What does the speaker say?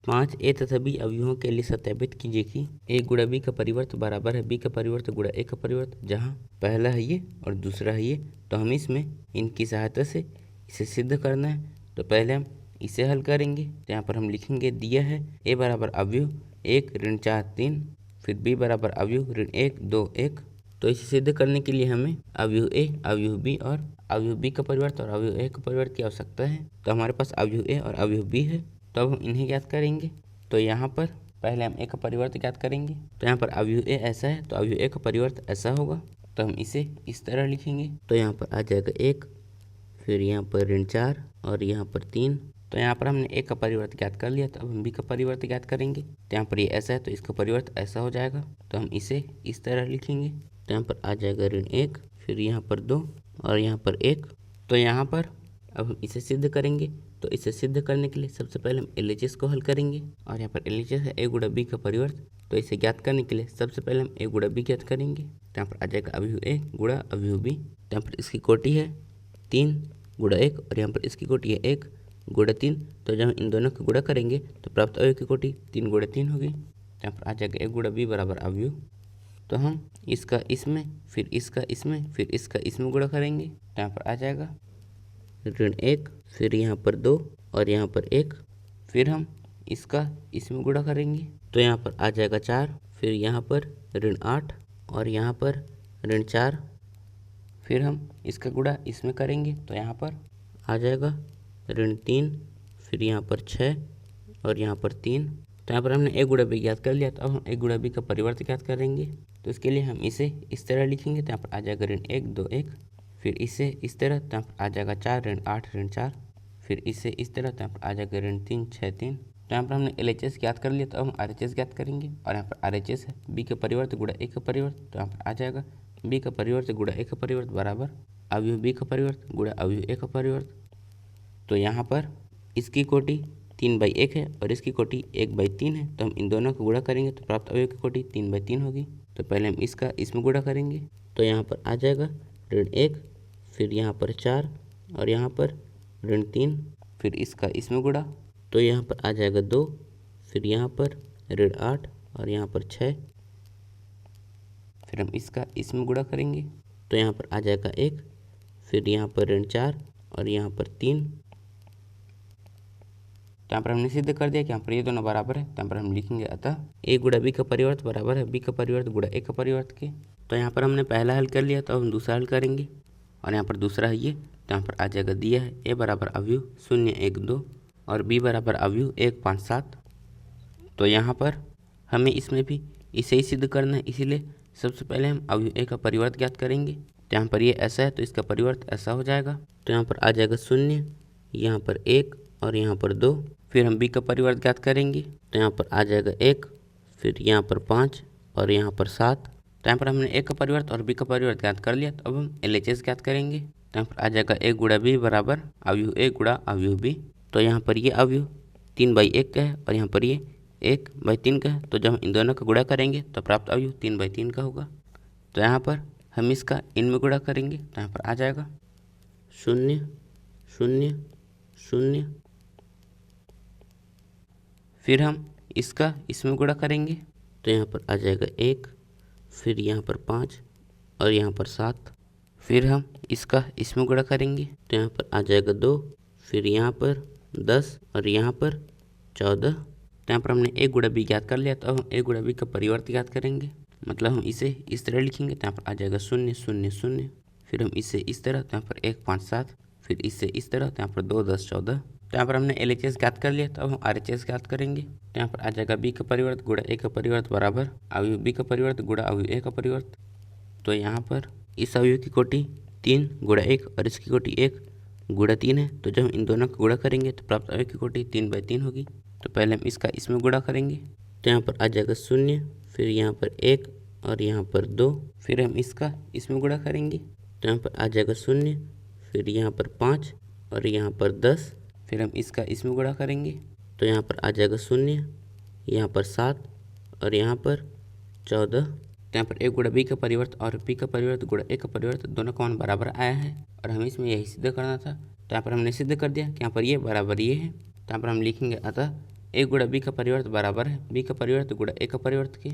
5a तथा b अवयवों के लिए सत्यापित कीजिए कि a गुणा b का परिवर्त बराबर है b का परिवर्त गुणा a का परिवर्त, जहाँ पहला है ये और दूसरा है ये। तो हम इसमें इनकी सहायता से इसे सिद्ध करना है। तो पहले हम इसे हल करेंगे। तो यहाँ पर हम लिखेंगे दिया है a बराबर अवयव 1 ऋण 4 3, फिर b बराबर अवयव ऋण 1 2 1। तो इसे सिद्ध करने के लिए हमें अवयव a, अवयव b और अवयव b का परिवर्त और अवयव a का परिवर्त की आवश्यकता है। तो हमारे पास अवयव a और अवयव b है, तो अब हम इन्हें ज्ञात करेंगे। तो यहाँ पर पहले हम a का परिवर्त ज्ञात करेंगे। तो यहाँ पर अवयव a ऐसा है तो अवयव a का परिवर्त ऐसा होगा। तो हम इसे इस तरह लिखेंगे। तो यहाँ पर आ जाएगा 1, फिर यहाँ पर ऋण 4 और यहाँ पर 3। तो यहाँ पर हमने a का परिवर्त ज्ञात कर लिया, तो अब हम b का परिवर्त ज्ञात करेंगे। तो यहाँ पर ये ऐसा है तो इसका परिवर्त ऐसा हो जाएगा। तो हम इसे इस तरह लिखेंगे। तो यहाँ पर आ जाएगा ऋण 1, फिर यहाँ पर 2 और यहाँ पर 1। तो यहाँ पर अब हम इसे सिद्ध करेंगे। तो इसे सिद्ध करने के लिए सबसे पहले हम LHS को हल करेंगे। और यहाँ पर LHS है a गुणा b का परिवर्त। तो इसे ज्ञात करने के लिए सबसे पहले हम a गुणा b ज्ञात करेंगे। तो यहाँ पर आ जाएगा अवयव a गुणा अवयव b। तो यहाँ पर इसकी कोटि है 3 गुणा 1 और यहाँ पर इसकी कोटि है 1 गुणा 3। तो जब हम इन दोनों का गुणा करेंगे तो प्राप्त अवयव की कोटि 3 गुणा 3 होगी। तो यहाँ पर आ जाएगा a गुणा b बराबर अवयव। तो हम इसका इसमें, फिर इसका इसमें, फिर इसका इसमें गुणा करेंगे। तो यहाँ पर आ जाएगा ऋण 1, फिर यहाँ पर 2 और यहाँ पर 1, फिर हम इसका इसमें गुणा करेंगे। तो यहाँ पर आ जाएगा 4, फिर यहाँ पर ऋण 8 और यहाँ पर ऋण 4, फिर हम इसका गुणा इसमें करेंगे। तो यहाँ पर आ जाएगा ऋण 3, फिर यहाँ पर 6 और यहाँ पर 3। तो यहाँ पर हमने a गुणा b ज्ञात कर लिया। तो अब हम a गुणा b का परिवर्त ज्ञात करेंगे। तो इसके लिए हम इसे इस तरह लिखेंगे। तो यहाँ पर आ जाएगा ऋण 1 2 1, फिर इसे इस तरह। तो यहाँ पर आ जाएगा 4 ऋण 8 ऋण 4, फिर इसे इस तरह। तो यहाँ पर आ जाएगा ऋण 3 6 3। तो यहाँ पर हमने LHS ज्ञात कर लिया। तो अब हम RHS ज्ञात करेंगे। और यहाँ पर RHS है b का परिवर्त गुणा a का परिवर्त। तो यहाँ पर आ जाएगा b का परिवर्त गुणा a का परिवर्त बराबर अवयव b का परिवर्त गुणा अवयव a का परिवर्त। तो यहाँ पर इसकी कोटि 3/1 है और इसकी कोटि 1/3 है। तो हम इन दोनों को गुणा करेंगे तो प्राप्त अवयव की कोटि 3/3 होगी। तो पहले हम इसका इसमें गुणा करेंगे। तो यहाँ पर आ जाएगा ऋण 1, फिर यहाँ पर 4 और यहाँ पर ऋण 3, फिर इसका इसमें गुणा। तो यहाँ पर आ जाएगा 2, फिर यहाँ पर ऋण 8 और यहाँ पर 6, फिर हम इसका इसमें गुणा करेंगे। तो यहाँ पर आ जाएगा 1, फिर यहाँ पर ऋण 4 और यहाँ पर 3। तो यहाँ पर हमने सिद्ध कर दिया कि यहाँ पर ये दोनों बराबर है। तो यहाँ पर हम लिखेंगे अतः a गुणा b का परिवर्त बराबर है b का परिवर्त गुणा a का परिवर्त के। तो यहाँ पर हमने पहला हल कर लिया, तो अब हम दूसरा हल करेंगे। और यहाँ पर दूसरा है ये। तो यहाँ पर आ जाएगा दिया है a बराबर अवयव 0 1 2 और b बराबर अवयव 1 5 7। तो यहाँ पर हमें इसमें भी इसे ही सिद्ध करना है, इसीलिए सबसे पहले हम अवयव a का परिवर्त ज्ञात करेंगे। तो यहाँ पर ये ऐसा है तो इसका परिवर्त ऐसा हो जाएगा। तो यहाँ पर आ जाएगा 0, यहाँ पर 1 और यहाँ पर 2, फिर हम b का परिवर्त ज्ञात करेंगे। तो यहाँ पर आ जाएगा 1, फिर यहाँ पर 5 और यहाँ पर 7। तो यहाँ पर हमने a का परिवर्त और b का परिवर्त ज्ञात कर लिया। तो अब हम LHS ज्ञात करेंगे। तो यहाँ पर आ जाएगा a गुणा b बराबर अवयव a गुणा अवयव b। तो यहाँ पर ये अवयव 3/1 का है और यहाँ पर ये 1/3 का है। तो जब हम इन दोनों का गुणा करेंगे तो प्राप्त अवयव 3/3 का होगा। तो यहाँ पर हम इसका इनमें गुणा करेंगे। तो यहाँ पर आ जाएगा 0 0 0, फिर हम इसका इसमें गुणा करेंगे। तो यहाँ पर आ जाएगा 1, फिर यहाँ पर 5 और यहाँ पर 7, फिर हम इसका इसमें गुणा करेंगे। तो यहाँ पर आ जाएगा 2, फिर यहाँ पर 10 और यहाँ पर 14। तो यहाँ पर हमने a गुणा b ज्ञात कर लिया। तो अब हम a गुणा b का परिवर्त ज्ञात करेंगे, मतलब हम इसे इस तरह लिखेंगे। तो यहाँ पर आ जाएगा 0 0 0, फिर हम इसे इस तरह। तो यहाँ पर 1 5 7, फिर इससे इस तरह। तो यहाँ पर 2 10 14। तो यहाँ पर हमने LHS ज्ञात कर लिया। तो अब हम RHS ज्ञात करेंगे। तो यहाँ पर आ जाएगा b का परिवर्त गुणा a का परिवर्त बराबर अवयव b का परिवर्त गुणा अवयव a का परिवर्त। तो यहाँ पर इस अवयव की कोटि 3 गुणा 1 और इसकी कोटि 1 गुणा 3 है। तो जब हम इन दोनों का गुणा करेंगे तो प्राप्त अवयव की कोटि 3/3 होगी। तो पहले हम इसका इसमें गुणा करेंगे। तो यहाँ पर आ जाएगा 0, फिर यहाँ पर 1 और यहाँ पर 2, फिर हम इसका इसमें गुणा करेंगे। तो यहाँ पर आ जाएगा 0, फिर यहाँ पर 5 और यहाँ पर 10, फिर हम इसका इसमें गुणा करेंगे। तो यहाँ पर आ जाएगा 0, यहाँ पर 7 और यहाँ पर 14। तो यहाँ पर a गुणा b का परिवर्त और b का परिवर्त गुणा a का परिवर्त दोनों का मान बराबर आया है और हमें इसमें यही सिद्ध करना था। तो यहाँ पर हमने सिद्ध कर दिया कि यहाँ पर ये बराबर ये है। तो यहाँ पर हम लिखेंगे अतः ए गुणा बी का परिवर्त बराबर है बी का परिवर्त गुणा ए का परिवर्त के।